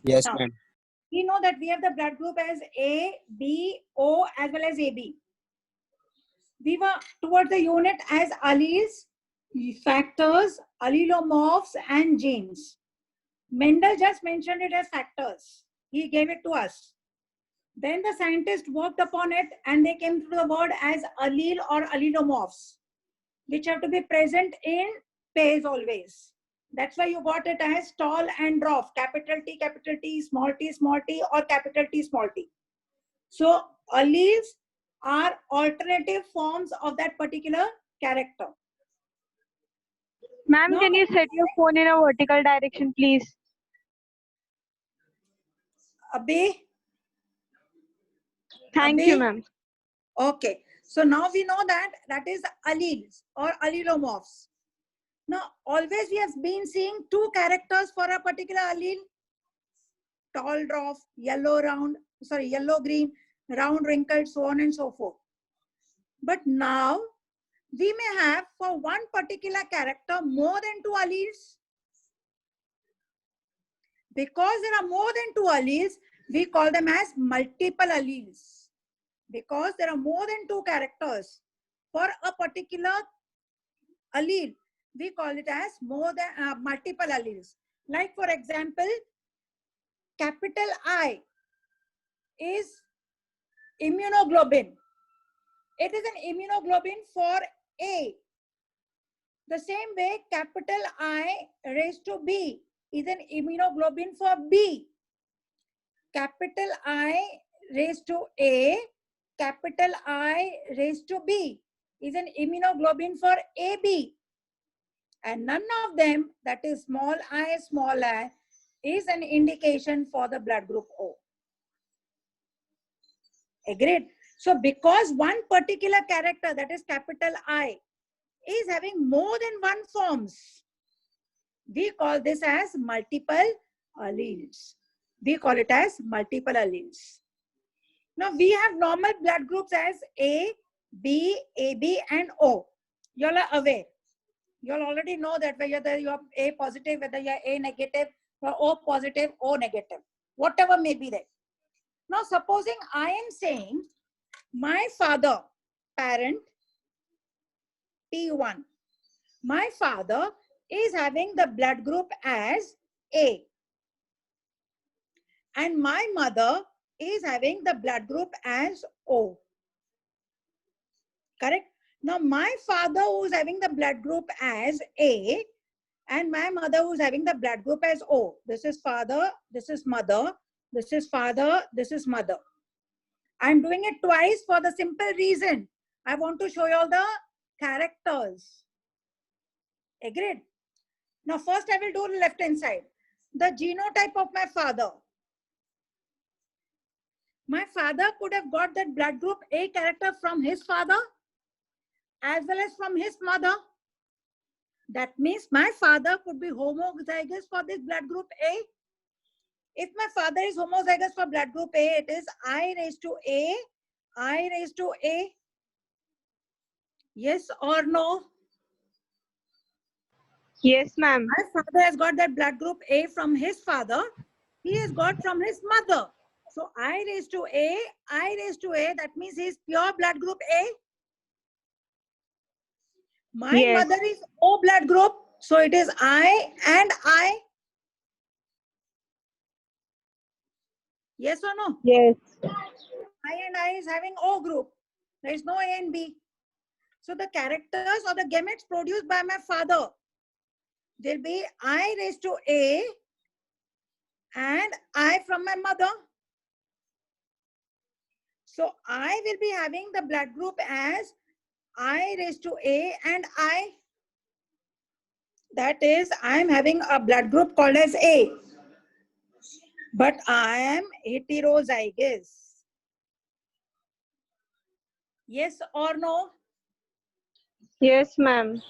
Yes, Now, ma'am. we know that we have the blood group as A, B, O as well as AB. We were towards the unit as alleles, factors, allelomorphs and genes. Mendel just mentioned it as factors. He gave it to us. Then the scientists worked upon it and they came to the word as allele or allelomorphs, which have to be present in pairs always. That's why you got it as tall and dwarf, capital T, small t, or capital T, small t. So alleles are alternative forms of that particular character. Ma'am, Now, can you set your phone in a vertical direction, please? Abhi, Thank Abhi? you, ma'am. Okay. So now we know that that is alleles or allelomorphs. Now, always we have been seeing two characters for a particular allele. Tall dwarf, yellow green, round wrinkled, so on and so forth. But now we may have for one particular character more than two alleles. Because there are more than two alleles, we call them as multiple alleles. Because there are more than two characters for a particular allele, we call it as more than multiple alleles. Like for example, capital I is immunoglobulin. It is an immunoglobulin for A. The same way, capital I raised to B is an immunoglobulin for B. Capital I raised to A, capital I raised to B is an immunoglobulin for AB. And none of them, that is small I, is an indication for the blood group O. Agreed? So because one particular character, that is capital I, is having more than one forms, we call this as multiple alleles. We call it as multiple alleles. Now we have normal blood groups as A, B, AB and O. You all are aware. You all already know that whether you are A positive, whether you are A negative, or O positive, O negative, whatever may be there. Now supposing I am saying my father, parent, P1. My father is having the blood group as A. And my mother is having the blood group as O. Correct? Now my father who is having the blood group as A and my mother who is having the blood group as O. This is father, this is mother, this is father, this is mother. I'm doing it twice for the simple reason I want to show you all the characters. Agreed? Now first I will do the left hand side. The genotype of my father. My father could have got that blood group A character from his father as well as from his mother. That means my father could be homozygous for this blood group A. If my father is homozygous for blood group A, it is I raised to A, I raised to A. Yes or no? Yes, ma'am. My father has got that blood group A from his father. He has got from his mother. So I raised to A, I raised to A. That means he is pure blood group A. My Yes. mother is O blood group. So it is I and I. Yes or no? Yes. I and I is having O group. There is no A and B. So the characters or the gametes produced by my father, there will be I raised to A and I from my mother. So I will be having the blood group as I raised to A and I. That is, I am having a blood group called as A. But I am heterozygous. Yes or no? Yes, ma'am.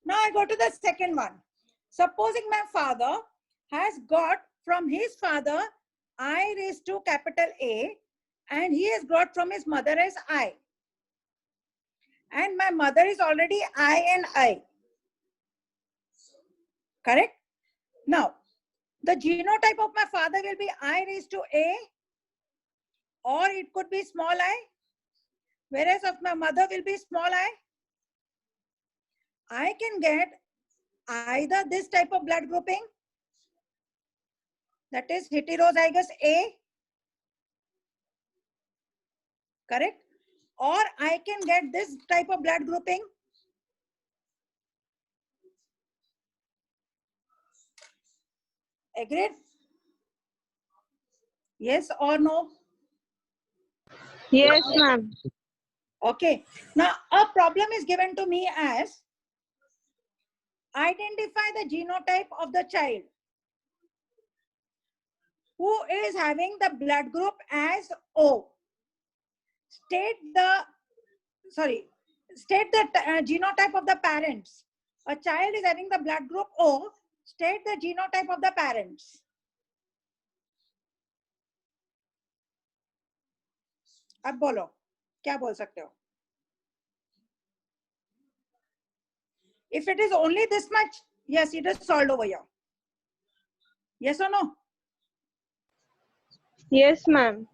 Now I go to the second one. Supposing my father has got from his father I raised to capital A and he has got from his mother as I. And my mother is already I and I. Correct? Now, The genotype of my father will be I raised to A, or it could be small I, whereas of my mother will be small I. I can get either this type of blood grouping, that is heterozygous A, correct? Or I can get this type of blood grouping. Agreed? Yes or no? Yes, ma'am. Okay. Now, a problem is given to me as identify the genotype of the child who is having the blood group as O. State the genotype of the parents. A child is having the blood group O. State the genotype of the parents. अब बोलो क्या बोल सकते हो? If it is only this much, yes, it is solved over here. Yes or no? Yes, ma'am.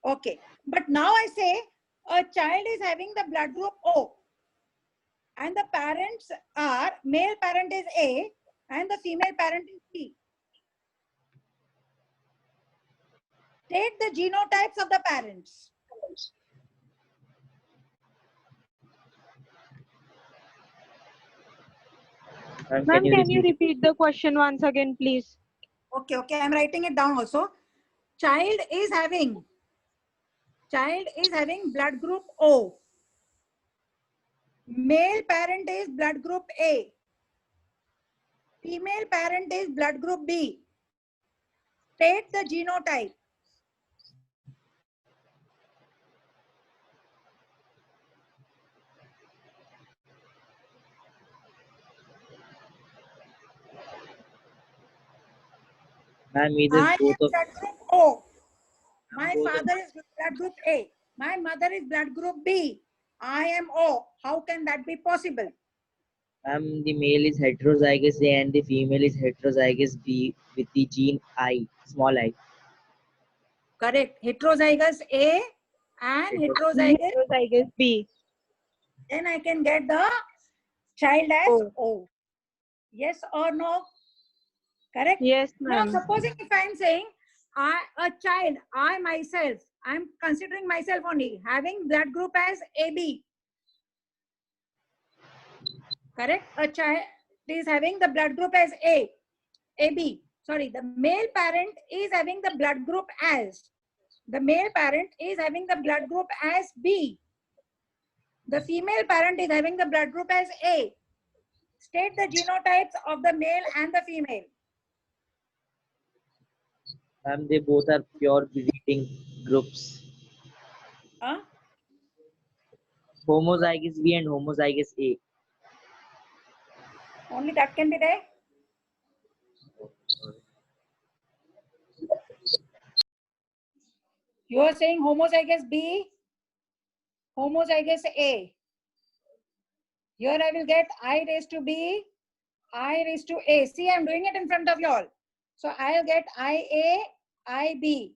Okay. But now I say a child is having the blood group O and the parents are, male parent is A and the female parent is B. State the genotypes of the parents. Ma'am, can you repeat the question once again, please? Okay, I'm writing it down also. Child is having blood group O. Male parent is blood group A. Female parent is blood group B. State the genotype. Ma'am, I either am both of blood group O. My both of father is blood group A. My mother is blood group B. I am O. How can that be possible? ma'am, the male is heterozygous A and the female is heterozygous B with the gene I, small I. Correct. Heterozygous A and heterozygous. Heterozygous B. Then I can get the child as O. O. Yes or no? Correct? Yes, Now, ma'am. supposing if I'm saying a child, I myself, I'm considering myself only having blood group as AB. Correct? A child is having the blood group as AB. Sorry, the male parent is having the blood group as. The male parent is having the blood group as B. The female parent is having the blood group as A. State the genotypes of the male and the female. Ma'am, they both are pure breeding groups. Huh? Homozygous B and homozygous A. Only that can be there. You are saying homozygous B, homozygous A. Here I will get I raised to B, I raised to A. See, I'm doing it in front of you all. So I'll get IA, IB.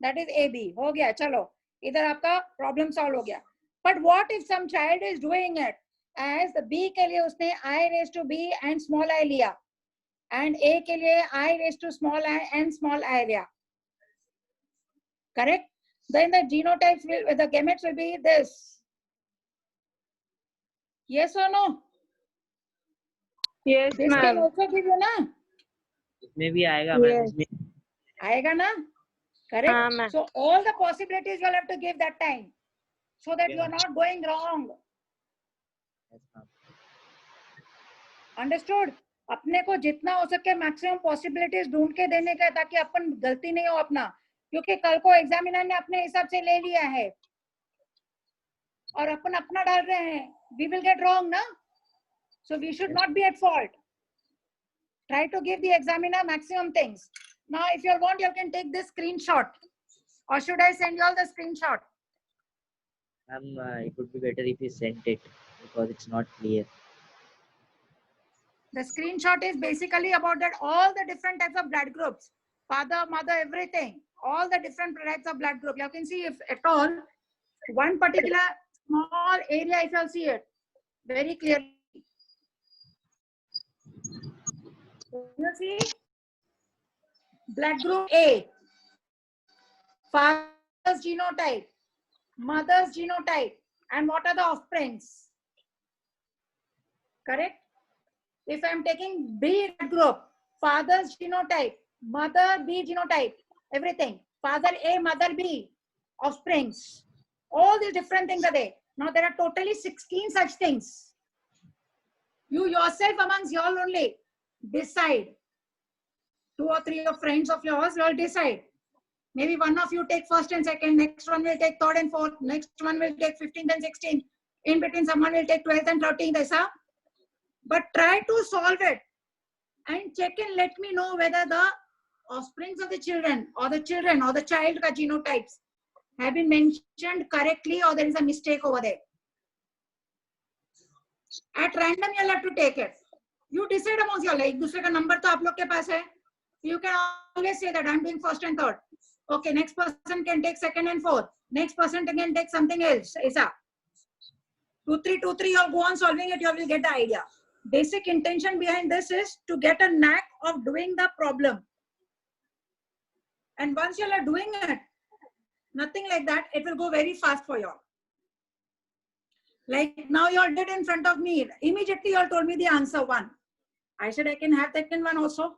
That is AB. हो गया, चलो. इधर आपका problem solve हो गया. But what if some child is doing it as the B के लिए उसने I raised to B and small I लिया, and A के लिए I raised to small I and small I लिया. Correct? Then the genotypes will, the gametes will be this. Yes or no? Yes, This can ma'am. also give you na. इसमें भी आएगा ma'am, Yes. इसमें आएगा ना? Correct? हाँ, ma'am. So all the possibilities you will have to give that time, so that you are not going wrong. Yes, ma'am. Understood? अपने को जितना हो सके मैक्सिमम पॉसिबिलिटीज ढूंढ के देने का है, ताकि अपन गलती नहीं हो अपना, क्योंकि कल को एग्जामिनर ने अपने हिसाब से ले लिया है और अपन अपना डाल रहे हैं. We will get wrong ना? So we should not be at fault. Try to give the examiner maximum things. Now, if you want, you can take this screenshot, or should I send you all the screenshot? Ma'am, it would be better if you sent it because it's not clear. The screenshot is basically about that all the different types of blood groups, father, mother, everything, all the different types of blood group. You can see if at all one particular small area, if you'll see it very clearly. You see blood group A, father's genotype, mother's genotype, and what are the offsprings? Correct? If I'm taking B group, father's genotype, mother B genotype, everything. Father A, mother B, offsprings. All these different things are there. Now there are totally 16 such things. You yourself amongst y'all only decide. 2 or 3 of friends of yours, you all decide. Maybe one of you take first and second, next one will take third and fourth, next one will take 15th and 16th. In between someone will take 12th and 13th. Aisa. But try to solve it and check and let me know whether the offsprings of the children or the child ka genotypes have been mentioned correctly or there is a mistake over there. At random you'll have to take it. You decide amongst y'all. Ek dusre ka number to aap log ke paas hai. You can always say that I'm doing first and third. Okay, next person can take second and fourth. Next person can take something else. Aisa. 2, 3, 2, 3. You'll go on solving it. You will get the idea. Basic intention behind this is to get a knack of doing the problem. And once you are doing it, nothing like that, it will go very fast for you. Like now you all did in front of me. Immediately you all told me the answer 1. I said I can have second one also.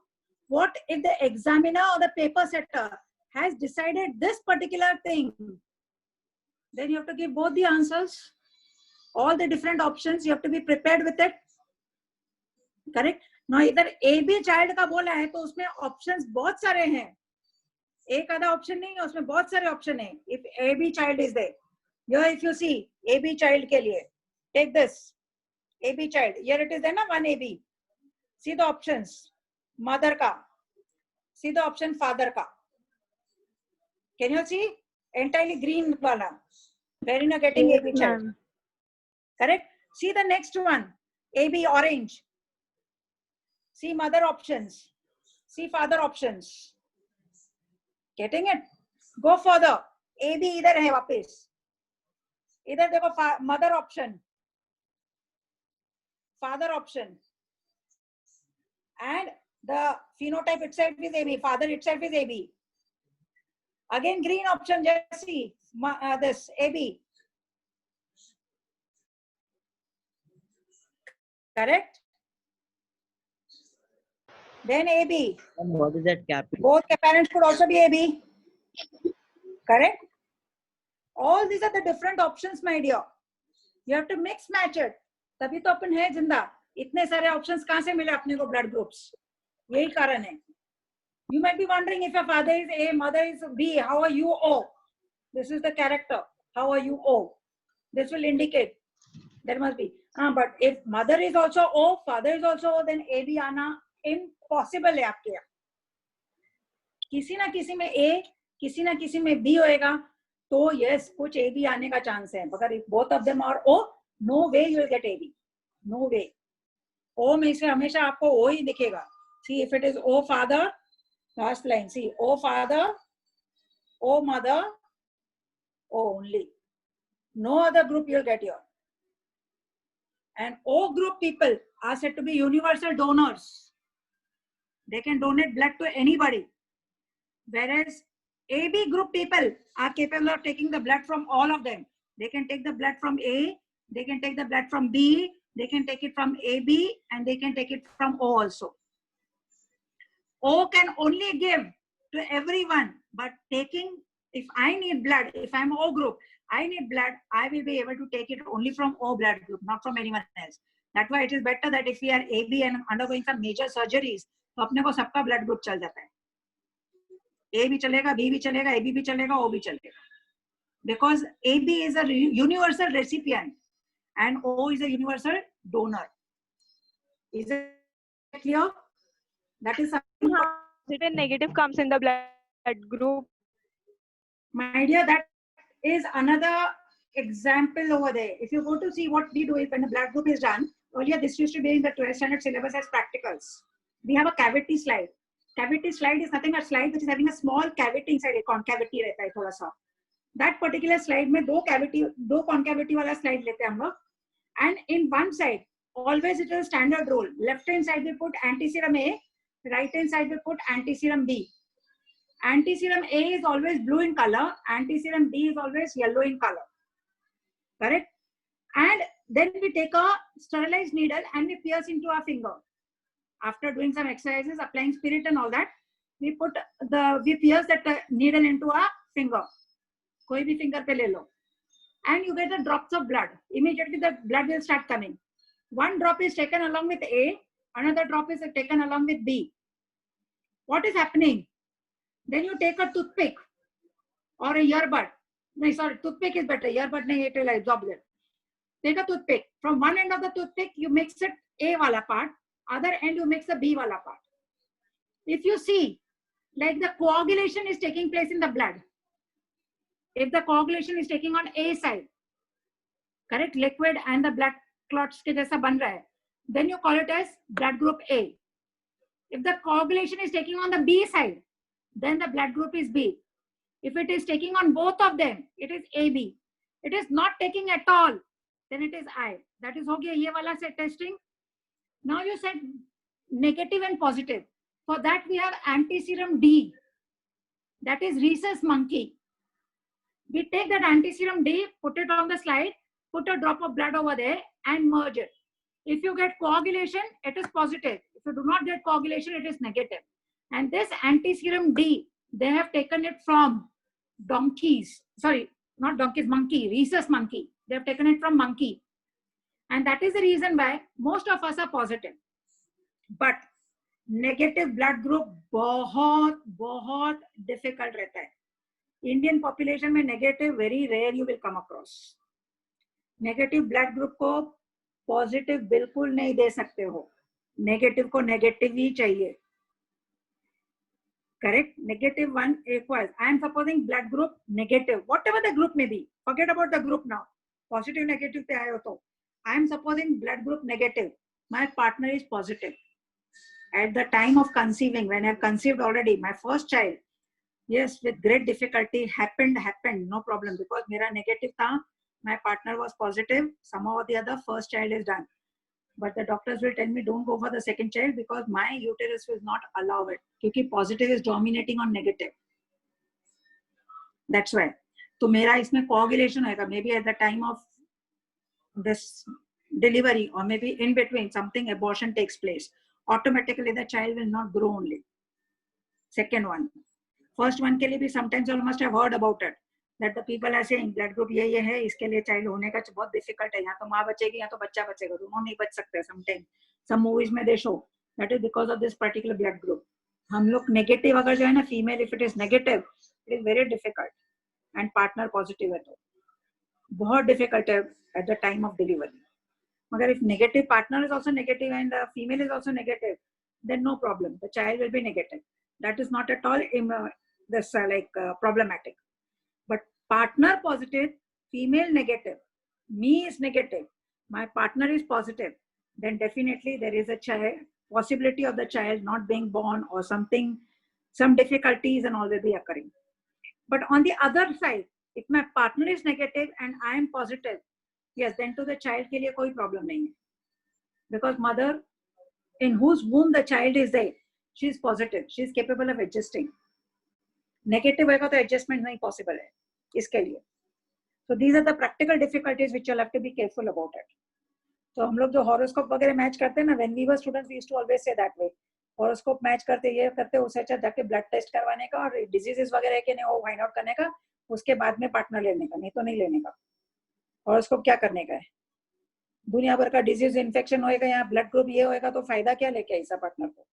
What if the examiner or the paper setter has decided this particular thing? Then you have to give both the answers. All the different options, you have to be prepared with it. Correct? Now इधर A B child का बोला है तो उसमें options बहुत सारे हैं. एक आधा option नहीं है, उसमें बहुत सारे option हैं. If A B child is there, here if you see A B child के लिए, take this A B child. Here it is there ना 1 A B. See the options. Mother का. See the option father का. Can you see? Entirely green वाला. Wherein you are getting A B child. Correct? See the next one. A B orange. See mother options. See father options. Getting it? Go further. A B इधर है वापस. इधर देखो mother option. Father option. And the phenotype itself is AB. Father itself is AB. Again green option. Just see this AB. Correct? Then AB. And what is that capital? Both parents could also be AB. Correct? All these are the different options, my dear. You have to mix match it. तभी तो अपन है जिंदा. इतने सारे options कहाँ से मिले अपने को blood groups? यही कारण है. You might be wondering if your father is A, mother is B. How are you O? This is the character. How are you O? This will indicate. There must be. But if mother is also O, father is also O, then AB आना impossible है आपके यहाँ. किसी ना किसी में A, किसी ना किसी में B होएगा, तो yes, कुछ AB आने का chance है. मगर if both of them are O, no way you will get AB. No way. O में से हमेशा आपको O ही दिखेगा. See if it is O father, last line. See O father, O mother, O only. No other group you will get here. And O group people are said to be universal donors. They can donate blood to anybody. Whereas AB group people are capable of taking the blood from all of them. They can take the blood from A, they can take the blood from B, they can take it from AB, and they can take it from O also. O can only give to everyone, but taking, if I need blood, if I'm O group, I need blood, I will be able to take it only from O blood group, not from anyone else. That's why it is better that if we are AB and undergoing some major surgeries, तो अपने को सबका blood group चल जाता है. A भी चलेगा, B भी चलेगा, AB भी चलेगा, O भी चलेगा. Because AB is a universal recipient and O is a universal donor. Is it clear? That is something. Positive and negative comes in the blood group. My dear, that is another example over there. If you go to see what we do is when the blood group is done, Earlier, this used to be in the 12th standard syllabus as practicals. We have a cavity slide. Cavity slide is nothing but a slide which is having a small cavity inside. A concavity रहता है थोड़ा सा. That particular slide में दो concavity वाला slide लेते हैं हम लोग. And in one side, always it is a standard rule. Left hand side we put antiserum A, right hand side we put antiserum B. Antiserum A is always blue in color, antiserum B is always yellow in color. Correct? And then we take a sterilized needle and we pierce into our finger. After doing some exercises, applying spirit and all that, we pierce that needle into our finger. Koi bhi finger pe le lo. And you get the drops of blood. Immediately the blood will start coming. One drop is taken along with A, another drop is taken along with B. What is happening? Then you take a toothpick or a earbud. No, sorry, toothpick is better. Earbud nahi, it will absorb it. Take a toothpick. From one end of the toothpick, you mix it A wala part. Other end, you mix the B wala part. If you see, like the coagulation is taking place in the blood. If the coagulation is taking on A side, correct, liquid and the blood clots ke jaisa ban raha hai, then you call it as blood group A. If the coagulation is taking on the B side, then the blood group is B. If it is taking on both of them, it is AB. It is not taking at all, then it is I. That is ho gaya ye wala se testing. Now you said negative and positive. For that we have antiserum D. That is rhesus monkey. We take that antiserum D, put it on the slide, put a drop of blood over there and merge it. If you get coagulation, it is positive. If you do not get coagulation, it is negative. And this antiserum D, they have taken it from donkeys. Sorry, not donkeys, monkey, rhesus monkey. They have taken it from monkey. And that is the reason why most of us are positive. But negative blood group बहुत difficult रहता है. Indian population में negative very rare you will come across. Negative blood group को positive बिल्कुल नहीं दे सकते हो. Negative को negative ही चाहिए. Correct? Negative one equals. I am supposing blood group negative. Whatever the group may be. Forget about the group now. Positive, negative पे आए हो तो. I am supposing blood group negative. My partner is positive. At the time of conceiving, when I have conceived already, my first child, yes, with great difficulty, happened, no problem. Because mera negative tha, my partner was positive. Somehow or the other, first child is done. But the doctors will tell me, don't go for the second child because my uterus will not allow it. Because positive is dominating on negative. That's why. So mera isme coagulation hoega. Maybe at the time of this delivery or maybe in between, something abortion takes place. Automatically the child will not grow only. Second one. First one के लिए भी sometimes you must have heard about it. That the people are saying blood group ये है, इसके लिए child होने का बहुत difficult है. यहाँ तो माँ बचेगी, यहाँ तो बच्चा बचेगा. दोनों नहीं बच सकते. Sometimes some movies में they show that is because of this particular blood group. हम लोग negative अगर जो है ना female, if it is negative, it is very difficult. And partner positive है तो बहुत difficult है at the time of delivery. But if negative partner is also negative and the female is also negative, then no problem. The child will be negative. That is not at all problematic. But partner positive, female negative, me is negative, my partner is positive, then definitely there is a possibility of the child not being born or something, some difficulties and all will be occurring. But on the other side, if my partner is negative and I am positive, yes, then to the child ke liye koi problem nahi hai. Because mother in whose womb the child is there, she is positive, she is capable of adjusting. Negative hoga to adjustment nahi possible hai iske liye. So these are the practical difficulties which you'll have to be careful about it. So हम लोग जो horoscope वगैरह match करते हैं ना, when we were students we used to always say that way. Horoscope match करते ये करते उससे अच्छा जाके blood test करवाने का और diseases वगैरह के नहीं वो find out करने का, उसके बाद में partner लेने का, नहीं तो नहीं लेने का. Horoscope क्या करने का है? दुनिया भर का disease infection होएगा, यहाँ blood group ये होएगा तो फायदा क्या लेके ऐसा partner को?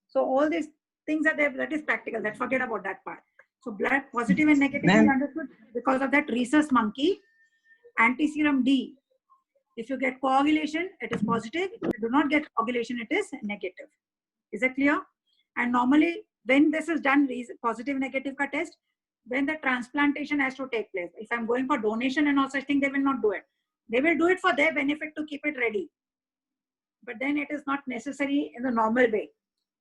So all these things are there, that is practical. That forget about that part. So blood positive and negative is understood because of that rhesus monkey. Antiserum D. If you get coagulation, it is positive. If you do not get coagulation, it is negative. Is that clear? And normally, when this is done, positive negative ka test, when the transplantation has to take place. If I'm going for donation and all such thing, they will not do it. They will do it for their benefit to keep it ready. but then it is not necessary in the normal way,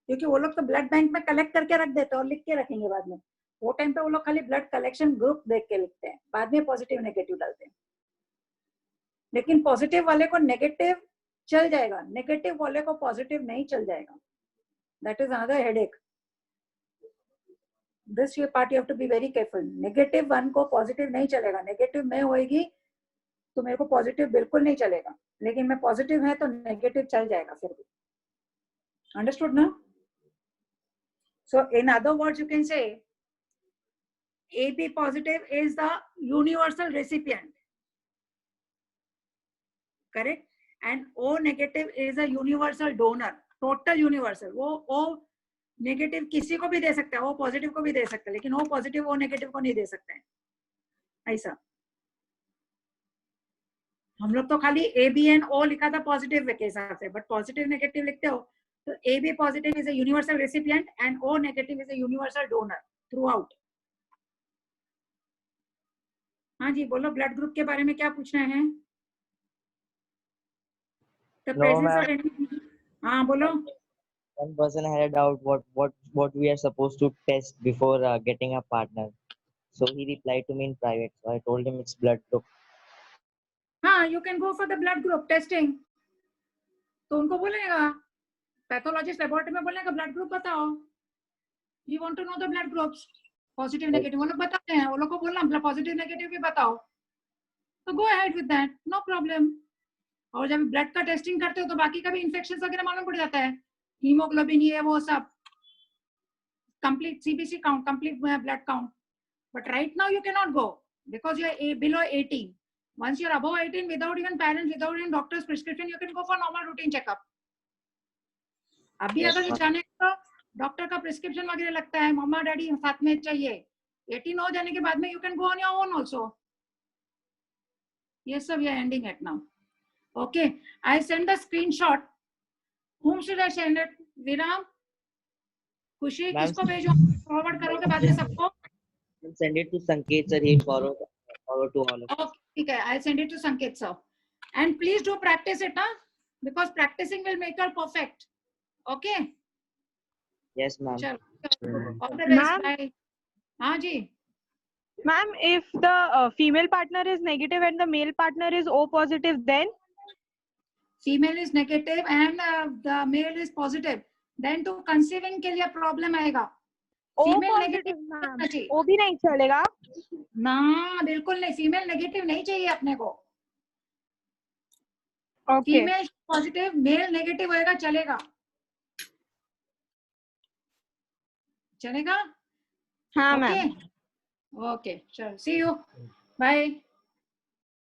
क्योंकि वो लोग तो blood bank में collect करके रख देते हैं और लिख के रखेंगे बाद में. वो टाइम पे वो लोग खाली ब्लड कलेक्शन ग्रुप देख के लिखते हैं, बाद में पॉजिटिव नेगेटिव डालते हैं. लेकिन पॉजिटिव वाले को नेगेटिव चल जाएगा, नेगेटिव वाले को पॉजिटिव नहीं चल जाएगा. That is another headache. This ये part you have to be very careful. Negative one को पॉजिटिव नहीं चलेगा, नेगेटिव में होएगी तो मेरे को पॉजिटिव बिल्कुल नहीं चलेगा, लेकिन मैं पॉजिटिव है तो नेगेटिव चल जाएगा फिर भी. अंडरस्टूड ना? So in other words you can say AB positive is the universal recipient, correct? And O negative is a universal donor, total universal. वो O negative किसी को भी दे सकता है, O positive को भी दे सकता है, लेकिन O positive O negative को नहीं दे सकता है. ऐसा हम लोग तो खाली AB and O लिखा था पॉजिटिव के हिसाब से, बट पॉजिटिव नेगेटिव लिखते हो तो AB positive is a universal recipient and O negative is a universal donor throughout. हाँ जी बोलो, ब्लड ग्रुप के बारे में क्या पूछना है? हाँ बोलो. One person had a doubt what we are supposed to test before getting a partner. So he replied to me in private. So I told him it's blood group. हाँ, you can go for the blood group testing. तो उनको बोलेगा, pathologist laboratory में बोलेगा blood group बताओ. You want to know the blood groups, positive negative. वो लोग बताते हैं, वो लोग को बोलना पॉजिटिव नेगेटिव भी बताओ. तो go ahead with that, no problem. और जब ब्लड का टेस्टिंग करते हो तो बाकी का भी इन्फेक्शन वगैरह मालूम पड़ जाता है, हीमोग्लोबिन ये वो सब, complete CBC count, complete blood count. But right now you can not go because you are below 18. Once you're above 18, without even parents, without even doctor's prescription, you can go for normal routine checkup. अभी अगर जाने का doctor का prescription वगैरह लगता है, मम्मा daddy साथ में चाहिए, 18 हो जाने के बाद में you can go on your own also. Yes sir, we are ending it now. Okay, I send the screenshot. Whom should I send it? Viram, खुशी, किसको भेजो? फॉरवर्ड करोगे बाद में सबको? Send it to Sanket sir. He'll forward to all of us. Okay, ठीक है. I'll send it to Sanket sir. And please do practice it, huh? Because practicing will make you perfect. Okay? Yes, ma'am. चलो. All the best. Bye. हाँ जी. Ma'am, if the female partner is negative and the male partner is O positive, then? Female is negative and the male is positive. Then to conceiving के लिए problem आएगा. O Female positive, negative ma'am. चाहिए. O भी नहीं चलेगा? ना, बिल्कुल नहीं. फीमेल नेगेटिव नहीं चाहिए अपने को. Okay. Female positive, male negative होएगा, चलेगा. चलेगा? हाँ मैम. Okay. Okay. चलो. See you. Bye.